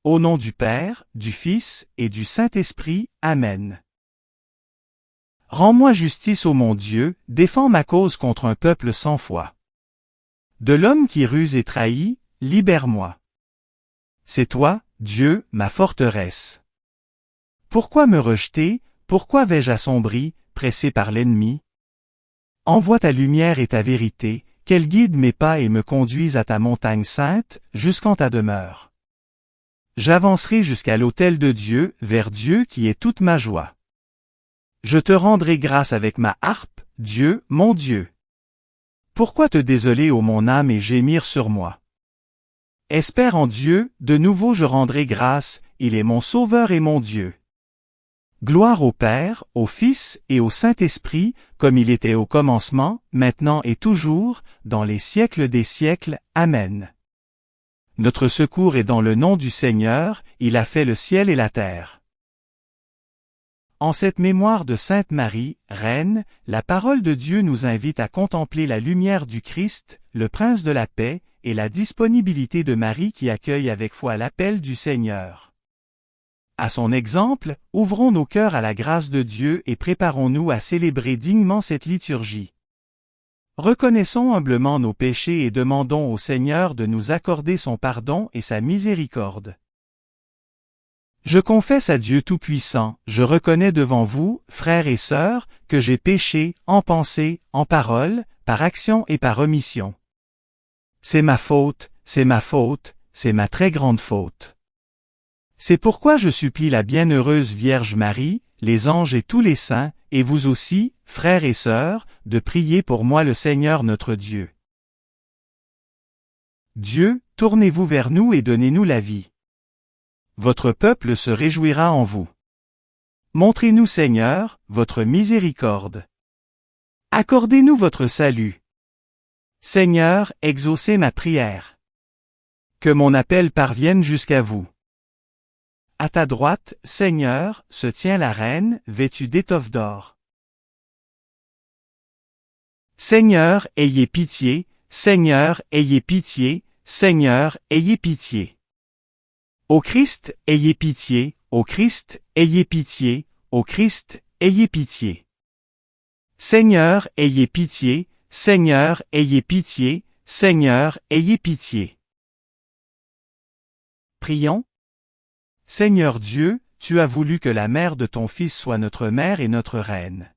Au nom du Père, du Fils et du Saint-Esprit, Amen. Rends-moi justice, ô mon Dieu, défends ma cause contre un peuple sans foi. De l'homme qui ruse et trahit, libère-moi. C'est toi, Dieu, ma forteresse. Pourquoi me rejeter, pourquoi vais-je assombri, pressé par l'ennemi? Envoie ta lumière et ta vérité, qu'elle guide mes pas et me conduise à ta montagne sainte, jusqu'en ta demeure. J'avancerai jusqu'à l'autel de Dieu, vers Dieu qui est toute ma joie. Je te rendrai grâce avec ma harpe, Dieu, mon Dieu. Pourquoi te désoler, ô mon âme, et gémir sur moi? Espère en Dieu, de nouveau je rendrai grâce, il est mon Sauveur et mon Dieu. Gloire au Père, au Fils et au Saint-Esprit, comme il était au commencement, maintenant et toujours, dans les siècles des siècles. Amen. Notre secours est dans le nom du Seigneur, il a fait le ciel et la terre. En cette mémoire de Sainte Marie, Reine, la parole de Dieu nous invite à contempler la lumière du Christ, le Prince de la paix, et la disponibilité de Marie qui accueille avec foi l'appel du Seigneur. À son exemple, ouvrons nos cœurs à la grâce de Dieu et préparons-nous à célébrer dignement cette liturgie. Reconnaissons humblement nos péchés et demandons au Seigneur de nous accorder son pardon et sa miséricorde. Je confesse à Dieu Tout-Puissant, je reconnais devant vous, frères et sœurs, que j'ai péché, en pensée, en parole, par action et par omission. C'est ma faute, c'est ma faute, c'est ma très grande faute. C'est pourquoi je supplie la bienheureuse Vierge Marie, les anges et tous les saints, et vous aussi, frères et sœurs, de prier pour moi le Seigneur notre Dieu. Dieu, tournez-vous vers nous et donnez-nous la vie. Votre peuple se réjouira en vous. Montrez-nous, Seigneur, votre miséricorde. Accordez-nous votre salut. Seigneur, exaucez ma prière. Que mon appel parvienne jusqu'à vous. À ta droite, Seigneur, se tient la reine, vêtue d'étoffe d'or. Seigneur, ayez pitié, Seigneur, ayez pitié, Seigneur, ayez pitié. Ô Christ, ayez pitié, ô Christ, ayez pitié, ô Christ, ayez pitié. Seigneur, ayez pitié, Seigneur, ayez pitié, Seigneur, ayez pitié. Prions. Seigneur Dieu, tu as voulu que la mère de ton Fils soit notre mère et notre reine.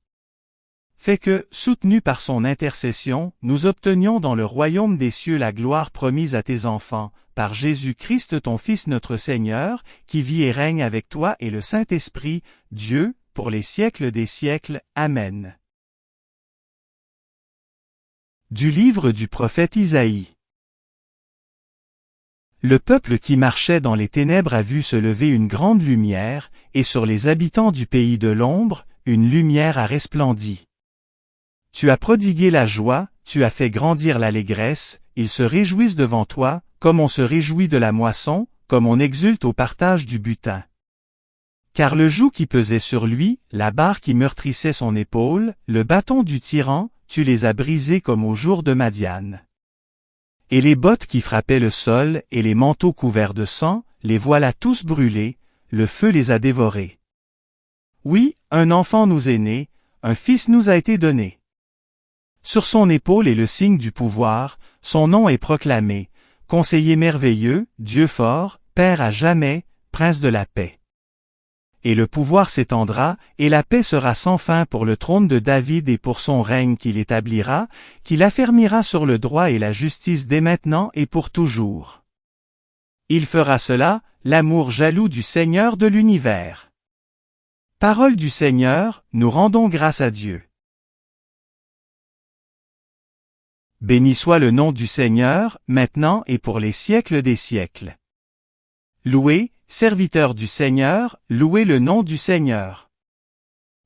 Fais que, soutenus par son intercession, nous obtenions dans le royaume des cieux la gloire promise à tes enfants, par Jésus-Christ ton Fils notre Seigneur, qui vit et règne avec toi et le Saint-Esprit, Dieu, pour les siècles des siècles. Amen. Du livre du prophète Isaïe. Le peuple qui marchait dans les ténèbres a vu se lever une grande lumière, et sur les habitants du pays de l'ombre, une lumière a resplendi. Tu as prodigué la joie, tu as fait grandir l'allégresse, ils se réjouissent devant toi, comme on se réjouit de la moisson, comme on exulte au partage du butin. Car le joug qui pesait sur lui, la barre qui meurtrissait son épaule, le bâton du tyran, tu les as brisés comme au jour de Madian. Et les bottes qui frappaient le sol, et les manteaux couverts de sang, les voilà tous brûlés, le feu les a dévorés. Oui, un enfant nous est né, un fils nous a été donné. Sur son épaule est le signe du pouvoir, son nom est proclamé, Conseiller merveilleux, Dieu fort, Père à jamais, Prince de la paix. Et le pouvoir s'étendra, et la paix sera sans fin pour le trône de David et pour son règne qu'il établira, qu'il affermira sur le droit et la justice dès maintenant et pour toujours. Il fera cela, l'amour jaloux du Seigneur de l'univers. Parole du Seigneur, nous rendons grâce à Dieu. Béni soit le nom du Seigneur, maintenant et pour les siècles des siècles. Louez, serviteurs du Seigneur, louez le nom du Seigneur.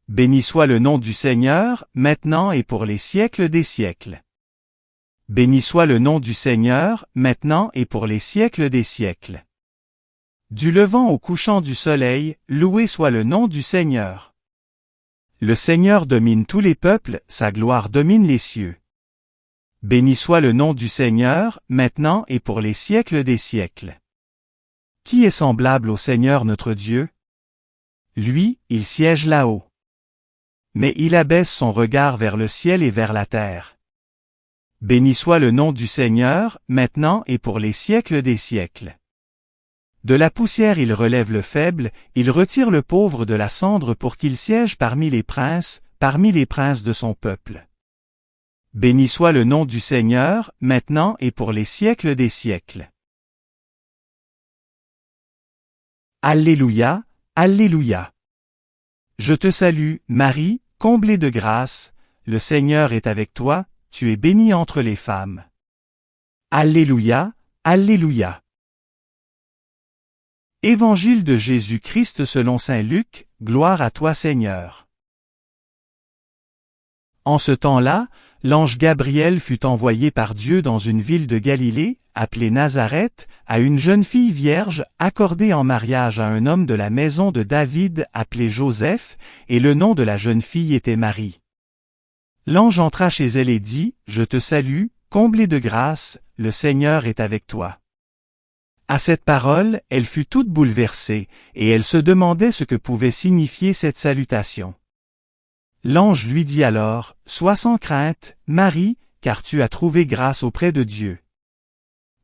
Béni soit le nom du Seigneur, maintenant et pour les siècles des siècles. Béni soit le nom du Seigneur, maintenant et pour les siècles des siècles. Du levant au couchant du soleil, loué soit le nom du Seigneur. Le Seigneur domine tous les peuples, sa gloire domine les cieux. Béni soit le nom du Seigneur, maintenant et pour les siècles des siècles. Qui est semblable au Seigneur notre Dieu? Lui, il siège là-haut. Mais il abaisse son regard vers le ciel et vers la terre. Béni soit le nom du Seigneur, maintenant et pour les siècles des siècles. De la poussière il relève le faible, il retire le pauvre de la cendre pour qu'il siège parmi les princes de son peuple. Béni soit le nom du Seigneur, maintenant et pour les siècles des siècles. Alléluia, Alléluia. Je te salue, Marie, comblée de grâce, le Seigneur est avec toi, tu es bénie entre les femmes. Alléluia, Alléluia. Évangile de Jésus-Christ selon saint Luc, gloire à toi Seigneur. En ce temps-là, l'ange Gabriel fut envoyé par Dieu dans une ville de Galilée, appelée Nazareth, à une jeune fille vierge, accordée en mariage à un homme de la maison de David appelé Joseph, et le nom de la jeune fille était Marie. L'ange entra chez elle et dit, « Je te salue, comblée de grâce, le Seigneur est avec toi. » À cette parole, elle fut toute bouleversée, et elle se demandait ce que pouvait signifier cette salutation. L'ange lui dit alors, « Sois sans crainte, Marie, car tu as trouvé grâce auprès de Dieu.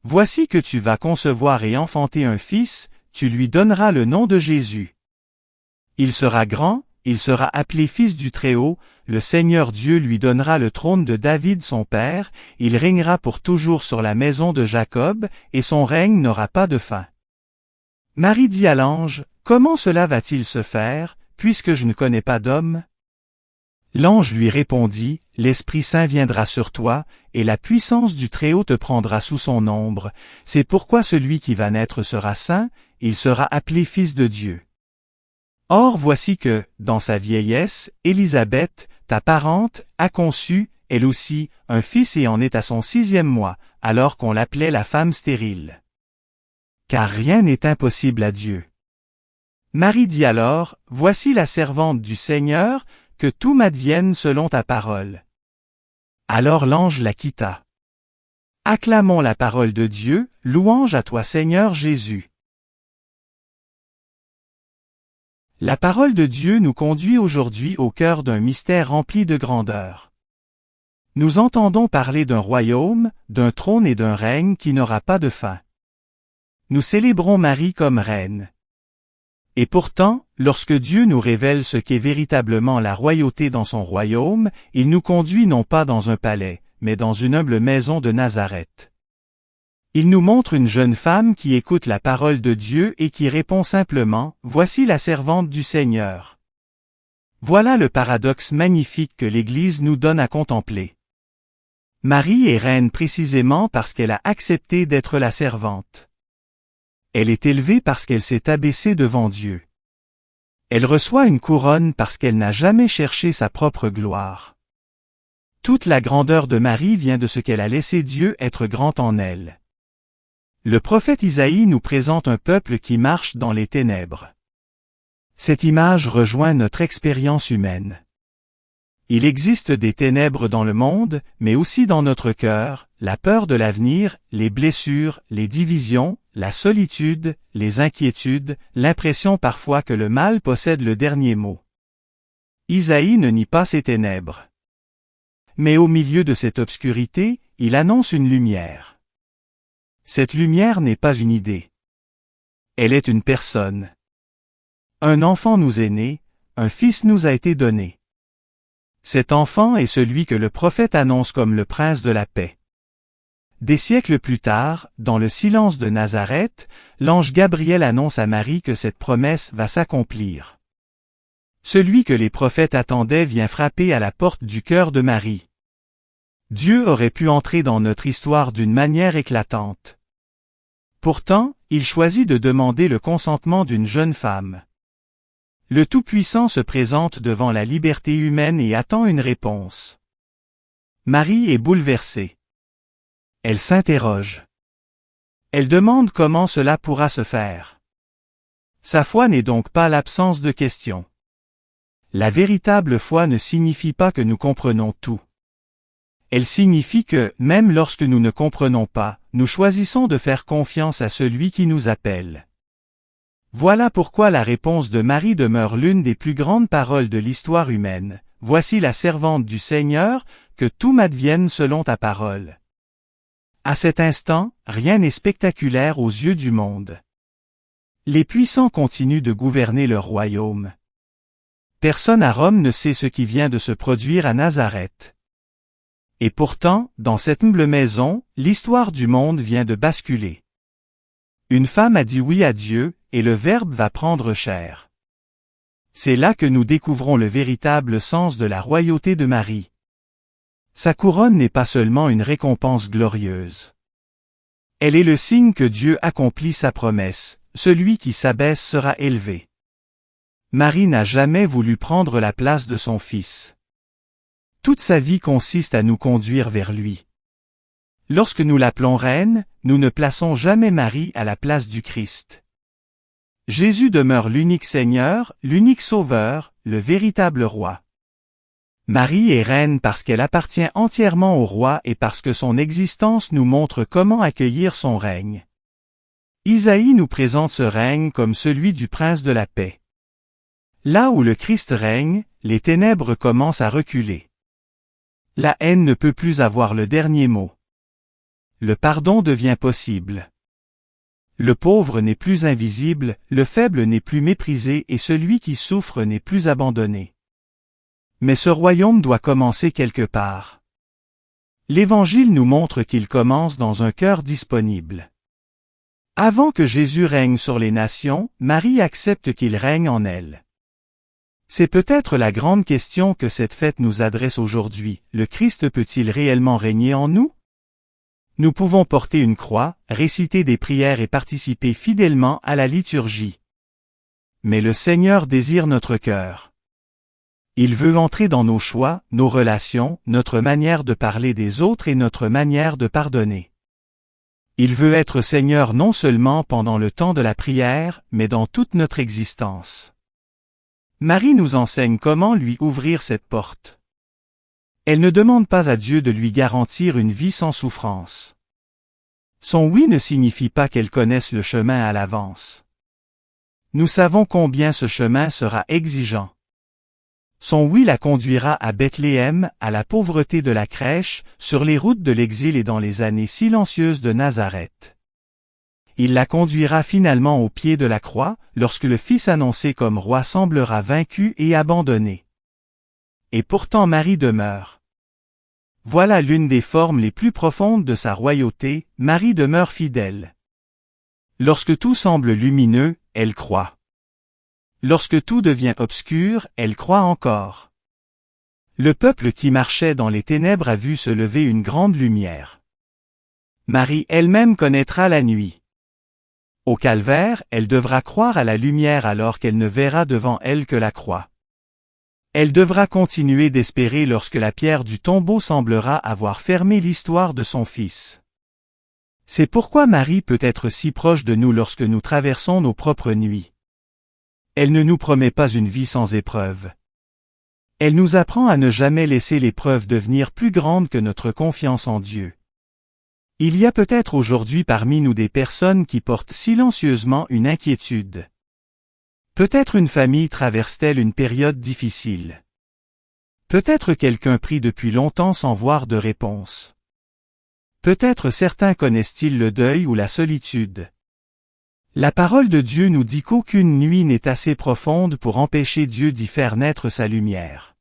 Voici que tu vas concevoir et enfanter un fils, tu lui donneras le nom de Jésus. Il sera grand, il sera appelé fils du Très-Haut, le Seigneur Dieu lui donnera le trône de David son père, il régnera pour toujours sur la maison de Jacob, et son règne n'aura pas de fin. » Marie dit à l'ange, « Comment cela va-t-il se faire, puisque je ne connais pas d'homme? » L'ange lui répondit, « L'Esprit Saint viendra sur toi, et la puissance du Très-Haut te prendra sous son ombre. C'est pourquoi celui qui va naître sera saint, il sera appelé Fils de Dieu. Or voici que, dans sa vieillesse, Élisabeth, ta parente, a conçu, elle aussi, un fils et en est à son 6e mois, alors qu'on l'appelait la femme stérile. Car rien n'est impossible à Dieu. » Marie dit alors, « Voici la servante du Seigneur, que tout m'advienne selon ta parole. » Alors l'ange la quitta. Acclamons la parole de Dieu, louange à toi Seigneur Jésus. La parole de Dieu nous conduit aujourd'hui au cœur d'un mystère rempli de grandeur. Nous entendons parler d'un royaume, d'un trône et d'un règne qui n'aura pas de fin. Nous célébrons Marie comme reine. Et pourtant, lorsque Dieu nous révèle ce qu'est véritablement la royauté dans son royaume, il nous conduit non pas dans un palais, mais dans une humble maison de Nazareth. Il nous montre une jeune femme qui écoute la parole de Dieu et qui répond simplement, « Voici la servante du Seigneur. » Voilà le paradoxe magnifique que l'Église nous donne à contempler. Marie est reine précisément parce qu'elle a accepté d'être la servante. Elle est élevée parce qu'elle s'est abaissée devant Dieu. Elle reçoit une couronne parce qu'elle n'a jamais cherché sa propre gloire. Toute la grandeur de Marie vient de ce qu'elle a laissé Dieu être grand en elle. Le prophète Isaïe nous présente un peuple qui marche dans les ténèbres. Cette image rejoint notre expérience humaine. Il existe des ténèbres dans le monde, mais aussi dans notre cœur, la peur de l'avenir, les blessures, les divisions, la solitude, les inquiétudes, l'impression parfois que le mal possède le dernier mot. Isaïe ne nie pas ces ténèbres. Mais au milieu de cette obscurité, il annonce une lumière. Cette lumière n'est pas une idée. Elle est une personne. Un enfant nous est né, un fils nous a été donné. Cet enfant est celui que le prophète annonce comme le prince de la paix. Des siècles plus tard, dans le silence de Nazareth, l'ange Gabriel annonce à Marie que cette promesse va s'accomplir. Celui que les prophètes attendaient vient frapper à la porte du cœur de Marie. Dieu aurait pu entrer dans notre histoire d'une manière éclatante. Pourtant, il choisit de demander le consentement d'une jeune femme. Le Tout-Puissant se présente devant la liberté humaine et attend une réponse. Marie est bouleversée. Elle s'interroge. Elle demande comment cela pourra se faire. Sa foi n'est donc pas l'absence de questions. La véritable foi ne signifie pas que nous comprenons tout. Elle signifie que, même lorsque nous ne comprenons pas, nous choisissons de faire confiance à celui qui nous appelle. Voilà pourquoi la réponse de Marie demeure l'une des plus grandes paroles de l'histoire humaine. Voici la servante du Seigneur, que tout m'advienne selon ta parole. À cet instant, rien n'est spectaculaire aux yeux du monde. Les puissants continuent de gouverner leur royaume. Personne à Rome ne sait ce qui vient de se produire à Nazareth. Et pourtant, dans cette humble maison, l'histoire du monde vient de basculer. Une femme a dit oui à Dieu, et le Verbe va prendre chair. C'est là que nous découvrons le véritable sens de la royauté de Marie. Sa couronne n'est pas seulement une récompense glorieuse. Elle est le signe que Dieu accomplit sa promesse, celui qui s'abaisse sera élevé. Marie n'a jamais voulu prendre la place de son Fils. Toute sa vie consiste à nous conduire vers lui. Lorsque nous l'appelons reine, nous ne plaçons jamais Marie à la place du Christ. Jésus demeure l'unique Seigneur, l'unique Sauveur, le véritable Roi. Marie est reine parce qu'elle appartient entièrement au Roi et parce que son existence nous montre comment accueillir son règne. Isaïe nous présente ce règne comme celui du Prince de la paix. Là où le Christ règne, les ténèbres commencent à reculer. La haine ne peut plus avoir le dernier mot. Le pardon devient possible. Le pauvre n'est plus invisible, le faible n'est plus méprisé et celui qui souffre n'est plus abandonné. Mais ce royaume doit commencer quelque part. L'Évangile nous montre qu'il commence dans un cœur disponible. Avant que Jésus règne sur les nations, Marie accepte qu'il règne en elle. C'est peut-être la grande question que cette fête nous adresse aujourd'hui. Le Christ peut-il réellement régner en nous? Nous pouvons porter une croix, réciter des prières et participer fidèlement à la liturgie. Mais le Seigneur désire notre cœur. Il veut entrer dans nos choix, nos relations, notre manière de parler des autres et notre manière de pardonner. Il veut être Seigneur non seulement pendant le temps de la prière, mais dans toute notre existence. Marie nous enseigne comment lui ouvrir cette porte. Elle ne demande pas à Dieu de lui garantir une vie sans souffrance. Son oui ne signifie pas qu'elle connaisse le chemin à l'avance. Nous savons combien ce chemin sera exigeant. Son oui la conduira à Bethléem, à la pauvreté de la crèche, sur les routes de l'exil et dans les années silencieuses de Nazareth. Il la conduira finalement au pied de la croix, lorsque le Fils annoncé comme roi semblera vaincu et abandonné. Et pourtant Marie demeure. Voilà l'une des formes les plus profondes de sa royauté, Marie demeure fidèle. Lorsque tout semble lumineux, elle croit. Lorsque tout devient obscur, elle croit encore. Le peuple qui marchait dans les ténèbres a vu se lever une grande lumière. Marie elle-même connaîtra la nuit. Au calvaire, elle devra croire à la lumière alors qu'elle ne verra devant elle que la croix. Elle devra continuer d'espérer lorsque la pierre du tombeau semblera avoir fermé l'histoire de son Fils. C'est pourquoi Marie peut être si proche de nous lorsque nous traversons nos propres nuits. Elle ne nous promet pas une vie sans épreuve. Elle nous apprend à ne jamais laisser l'épreuve devenir plus grande que notre confiance en Dieu. Il y a peut-être aujourd'hui parmi nous des personnes qui portent silencieusement une inquiétude. Peut-être une famille traverse-t-elle une période difficile. Peut-être quelqu'un prie depuis longtemps sans voir de réponse. Peut-être certains connaissent-ils le deuil ou la solitude. La parole de Dieu nous dit qu'aucune nuit n'est assez profonde pour empêcher Dieu d'y faire naître sa lumière.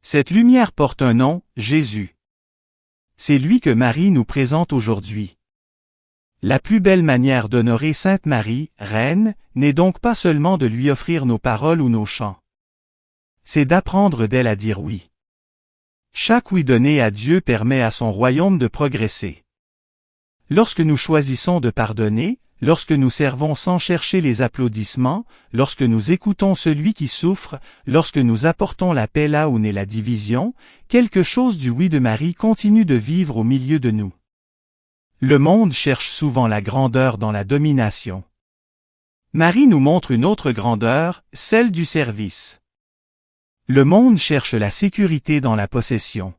Cette lumière porte un nom, Jésus. C'est lui que Marie nous présente aujourd'hui. La plus belle manière d'honorer Sainte Marie, Reine, n'est donc pas seulement de lui offrir nos paroles ou nos chants. c'est d'apprendre d'elle à dire oui. Chaque oui donné à Dieu permet à son royaume de progresser. Lorsque nous choisissons de pardonner, lorsque nous servons sans chercher les applaudissements, lorsque nous écoutons celui qui souffre, lorsque nous apportons la paix là où naît la division, quelque chose du oui de Marie continue de vivre au milieu de nous. Le monde cherche souvent la grandeur dans la domination. Marie nous montre une autre grandeur, celle du service. Le monde cherche la sécurité dans la possession.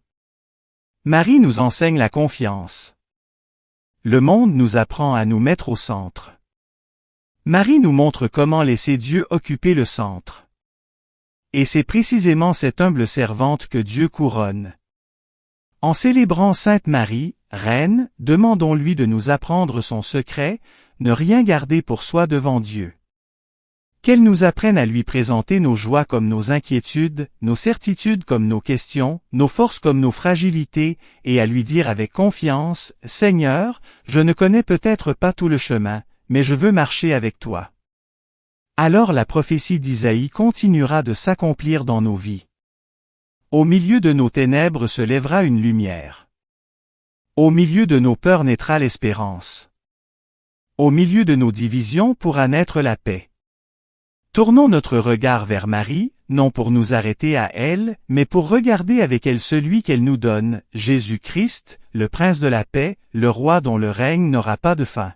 Marie nous enseigne la confiance. Le monde nous apprend à nous mettre au centre. Marie nous montre comment laisser Dieu occuper le centre. Et c'est précisément cette humble servante que Dieu couronne. En célébrant Sainte Marie, Reine, demandons-lui de nous apprendre son secret, ne rien garder pour soi devant Dieu. Qu'elle nous apprenne à lui présenter nos joies comme nos inquiétudes, nos certitudes comme nos questions, nos forces comme nos fragilités, et à lui dire avec confiance, « Seigneur, je ne connais peut-être pas tout le chemin, mais je veux marcher avec toi. » Alors la prophétie d'Isaïe continuera de s'accomplir dans nos vies. Au milieu de nos ténèbres se lèvera une lumière. Au milieu de nos peurs naîtra l'espérance. Au milieu de nos divisions pourra naître la paix. Tournons notre regard vers Marie, non pour nous arrêter à elle, mais pour regarder avec elle celui qu'elle nous donne, Jésus-Christ, le Prince de la paix, le Roi dont le règne n'aura pas de fin.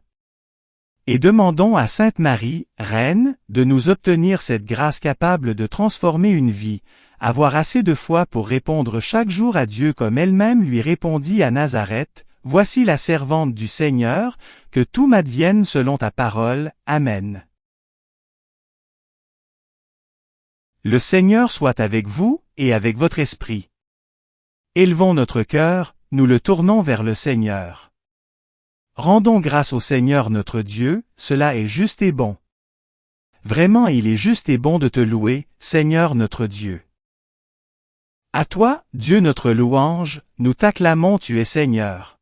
Et demandons à Sainte Marie, Reine, de nous obtenir cette grâce capable de transformer une vie, avoir assez de foi pour répondre chaque jour à Dieu comme elle-même lui répondit à Nazareth, « Voici la servante du Seigneur, que tout m'advienne selon ta parole. Amen. » Le Seigneur soit avec vous, et avec votre esprit. Élevons notre cœur, nous le tournons vers le Seigneur. Rendons grâce au Seigneur notre Dieu, cela est juste et bon. Vraiment il est juste et bon de te louer, Seigneur notre Dieu. À toi, Dieu notre louange, nous t'acclamons tu es Seigneur.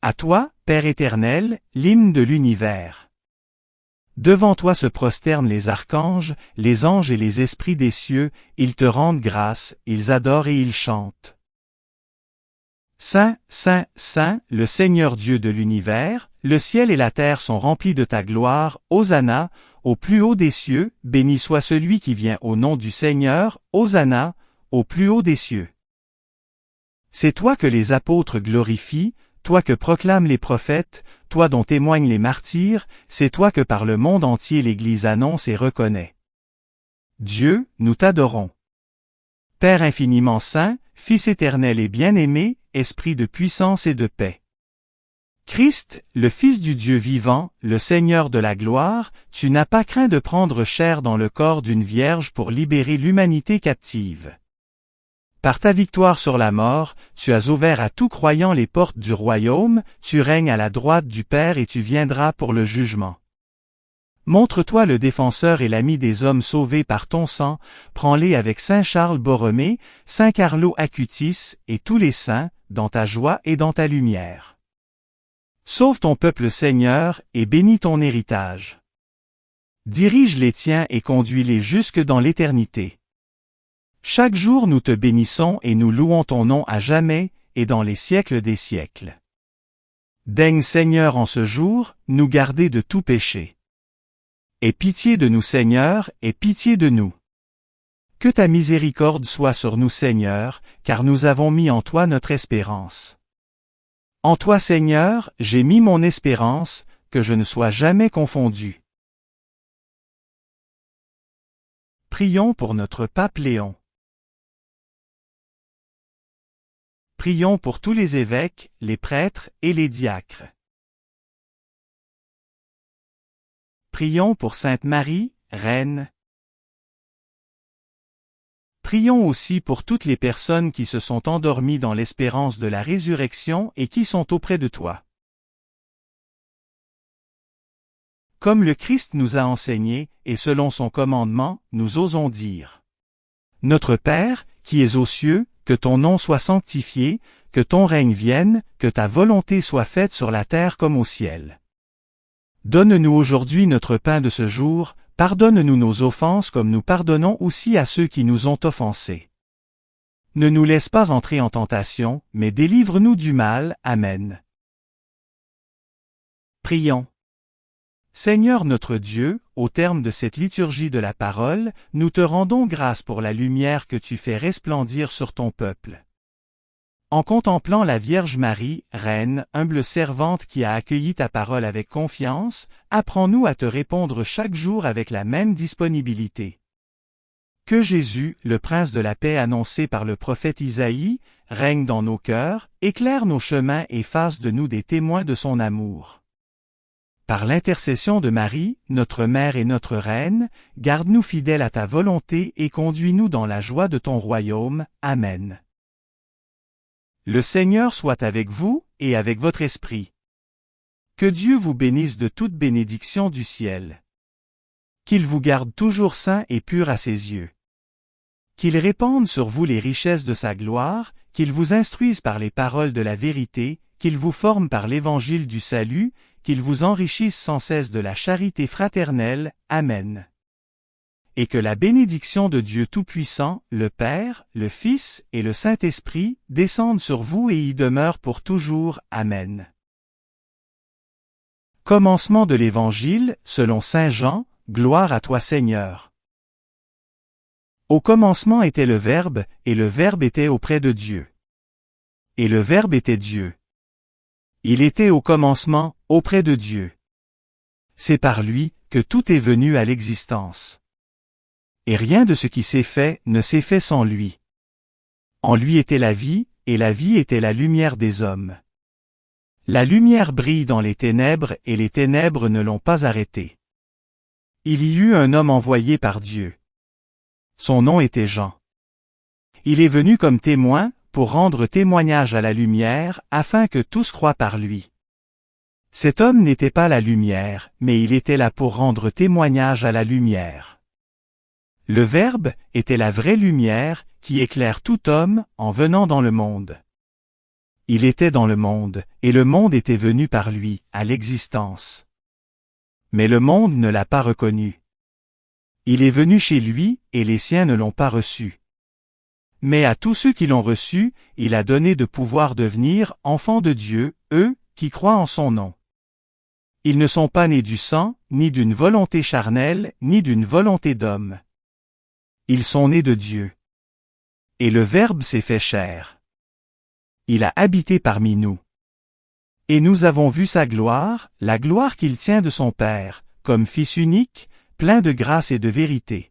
À toi, Père éternel, l'hymne de l'univers. Devant toi se prosternent les archanges, les anges et les esprits des cieux, ils te rendent grâce, ils adorent et ils chantent. Saint, Saint, Saint, le Seigneur Dieu de l'univers, le ciel et la terre sont remplis de ta gloire, Hosanna, au plus haut des cieux, béni soit celui qui vient au nom du Seigneur, Hosanna, au plus haut des cieux. C'est toi que les apôtres glorifient, toi que proclament les prophètes, toi dont témoignent les martyrs, c'est toi que par le monde entier l'Église annonce et reconnaît. Dieu, nous t'adorons. Père infiniment saint, Fils éternel et bien-aimé, Esprit de puissance et de paix. Christ, le Fils du Dieu vivant, le Seigneur de la gloire, tu n'as pas craint de prendre chair dans le corps d'une vierge pour libérer l'humanité captive. Par ta victoire sur la mort, tu as ouvert à tout croyant les portes du royaume, tu règnes à la droite du Père et tu viendras pour le jugement. Montre-toi le défenseur et l'ami des hommes sauvés par ton sang, prends-les avec Saint Charles Borromée, Saint Carlo Acutis et tous les saints, dans ta joie et dans ta lumière. Sauve ton peuple Seigneur, et bénis ton héritage. Dirige les tiens et conduis-les jusque dans l'éternité. Chaque jour nous te bénissons et nous louons ton nom à jamais, et dans les siècles des siècles. Daigne Seigneur en ce jour, nous garder de tout péché. Aie pitié de nous Seigneur, aie pitié de nous. Que ta miséricorde soit sur nous Seigneur, car nous avons mis en toi notre espérance. En toi Seigneur, j'ai mis mon espérance, que je ne sois jamais confondu. Prions pour notre pape Léon. Prions pour tous les évêques, les prêtres et les diacres. Prions pour Sainte Marie, Reine. Prions aussi pour toutes les personnes qui se sont endormies dans l'espérance de la résurrection et qui sont auprès de toi. Comme le Christ nous a enseigné, et selon son commandement, nous osons dire. Notre Père, qui es aux cieux, que ton nom soit sanctifié, que ton règne vienne, que ta volonté soit faite sur la terre comme au ciel. Donne-nous aujourd'hui notre pain de ce jour, pardonne-nous nos offenses comme nous pardonnons aussi à ceux qui nous ont offensés. Ne nous laisse pas entrer en tentation, mais délivre-nous du mal. Amen. Prions. Seigneur notre Dieu, au terme de cette liturgie de la parole, nous te rendons grâce pour la lumière que tu fais resplendir sur ton peuple. En contemplant la Vierge Marie, Reine, humble servante qui a accueilli ta parole avec confiance, apprends-nous à te répondre chaque jour avec la même disponibilité. Que Jésus, le Prince de la paix annoncé par le prophète Isaïe, règne dans nos cœurs, éclaire nos chemins et fasse de nous des témoins de son amour. Par l'intercession de Marie, notre Mère et notre Reine, garde-nous fidèles à ta volonté et conduis-nous dans la joie de ton royaume. Amen. Le Seigneur soit avec vous et avec votre esprit. Que Dieu vous bénisse de toute bénédiction du ciel. Qu'il vous garde toujours saint et pur à ses yeux. Qu'il répande sur vous les richesses de sa gloire, qu'il vous instruise par les paroles de la vérité, qu'il vous forme par l'évangile du salut, qu'il vous enrichisse sans cesse de la charité fraternelle. Amen. Et que la bénédiction de Dieu Tout-Puissant, le Père, le Fils et le Saint-Esprit, descende sur vous et y demeure pour toujours. Amen. Commencement de l'Évangile, selon saint Jean, gloire à toi Seigneur. Au commencement était le Verbe, et le Verbe était auprès de Dieu. Et le Verbe était Dieu. Il était au commencement, auprès de Dieu. C'est par lui que tout est venu à l'existence. Et rien de ce qui s'est fait ne s'est fait sans lui. En lui était la vie, et la vie était la lumière des hommes. La lumière brille dans les ténèbres et les ténèbres ne l'ont pas arrêtée. Il y eut un homme envoyé par Dieu. Son nom était Jean. Il est venu comme témoin, pour rendre témoignage à la lumière, afin que tous croient par lui. Cet homme n'était pas la lumière, mais il était là pour rendre témoignage à la lumière. Le Verbe était la vraie lumière, qui éclaire tout homme, en venant dans le monde. Il était dans le monde, et le monde était venu par lui, à l'existence. Mais le monde ne l'a pas reconnu. Il est venu chez lui, et les siens ne l'ont pas reçu. Mais à tous ceux qui l'ont reçu, il a donné de pouvoir devenir enfants de Dieu, eux, qui croient en son nom. Ils ne sont pas nés du sang, ni d'une volonté charnelle, ni d'une volonté d'homme. Ils sont nés de Dieu. Et le Verbe s'est fait chair. Il a habité parmi nous. Et nous avons vu sa gloire, la gloire qu'il tient de son Père, comme Fils unique, plein de grâce et de vérité.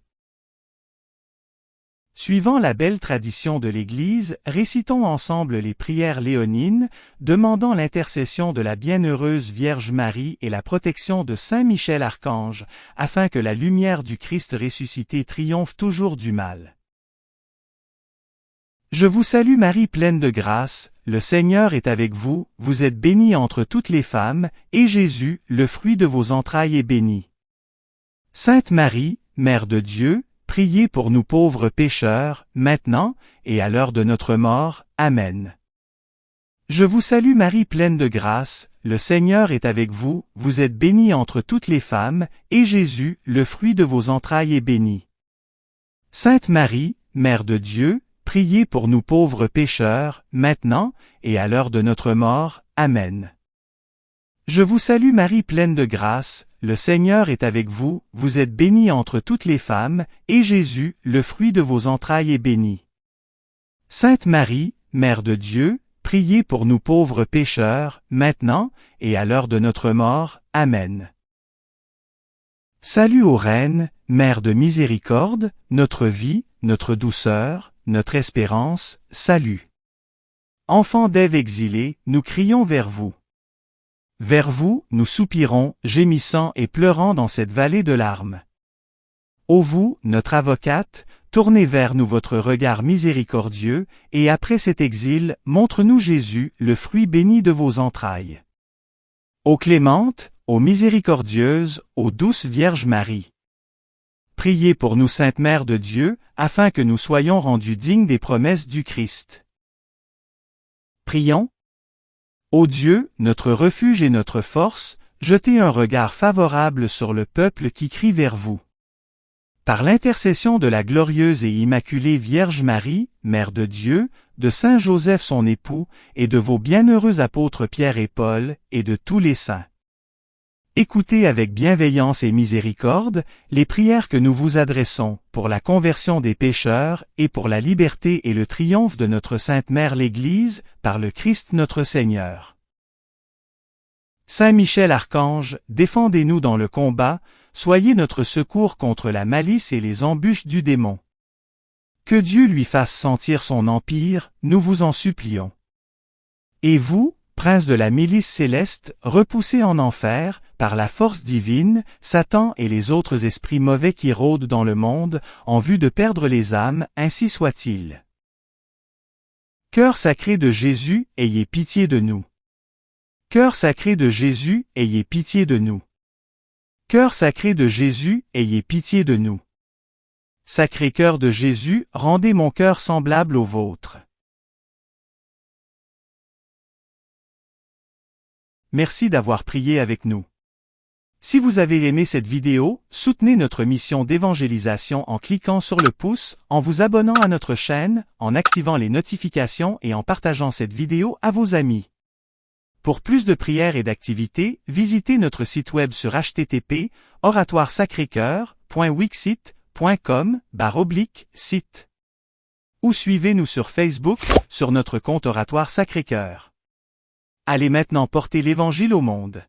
Suivant la belle tradition de l'Église, récitons ensemble les prières léonines, demandant l'intercession de la bienheureuse Vierge Marie et la protection de Saint Michel Archange, afin que la lumière du Christ ressuscité triomphe toujours du mal. Je vous salue Marie pleine de grâce, le Seigneur est avec vous, vous êtes bénie entre toutes les femmes, et Jésus, le fruit de vos entrailles est béni. Sainte Marie, Mère de Dieu, priez pour nous pauvres pécheurs, maintenant, et à l'heure de notre mort. Amen. Je vous salue Marie pleine de grâce, le Seigneur est avec vous, vous êtes bénie entre toutes les femmes, et Jésus, le fruit de vos entrailles est béni. Sainte Marie, Mère de Dieu, priez pour nous pauvres pécheurs, maintenant, et à l'heure de notre mort. Amen. Je vous salue Marie pleine de grâce, le Seigneur est avec vous, vous êtes bénie entre toutes les femmes, et Jésus, le fruit de vos entrailles est béni. Sainte Marie, Mère de Dieu, priez pour nous pauvres pécheurs, maintenant, et à l'heure de notre mort. Amen. Salut ô Reine, Mère de miséricorde, notre vie, notre douceur, notre espérance, salut. Enfants d'Ève exilés, nous crions vers vous. Vers vous, nous soupirons, gémissant et pleurant dans cette vallée de larmes. Ô vous, notre avocate, tournez vers nous votre regard miséricordieux, et après cet exil, montre-nous Jésus, le fruit béni de vos entrailles. Ô clémente, ô miséricordieuse, ô douce Vierge Marie. Priez pour nous Sainte Mère de Dieu, afin que nous soyons rendus dignes des promesses du Christ. Prions. Ô Dieu, notre refuge et notre force, jetez un regard favorable sur le peuple qui crie vers vous. Par l'intercession de la glorieuse et immaculée Vierge Marie, Mère de Dieu, de Saint Joseph son époux, et de vos bienheureux apôtres Pierre et Paul, et de tous les saints. Écoutez avec bienveillance et miséricorde les prières que nous vous adressons pour la conversion des pécheurs et pour la liberté et le triomphe de notre Sainte Mère l'Église, par le Christ notre Seigneur. Saint Michel Archange, défendez-nous dans le combat, soyez notre secours contre la malice et les embûches du démon. Que Dieu lui fasse sentir son empire, nous vous en supplions. Et vous, prince de la milice céleste, repoussez en enfer, par la force divine, Satan et les autres esprits mauvais qui rôdent dans le monde, en vue de perdre les âmes, ainsi soit-il. Cœur sacré de Jésus, ayez pitié de nous. Cœur sacré de Jésus, ayez pitié de nous. Cœur sacré de Jésus, ayez pitié de nous. Sacré cœur de Jésus, rendez mon cœur semblable au vôtre. Merci d'avoir prié avec nous. Si vous avez aimé cette vidéo, soutenez notre mission d'évangélisation en cliquant sur le pouce, en vous abonnant à notre chaîne, en activant les notifications et en partageant cette vidéo à vos amis. Pour plus de prières et d'activités, visitez notre site web sur http://oratoiresacrécoeur.wixsite.com/site. Ou suivez-nous sur Facebook, sur notre compte Oratoire Sacré-Cœur. Allez maintenant porter l'Évangile au monde.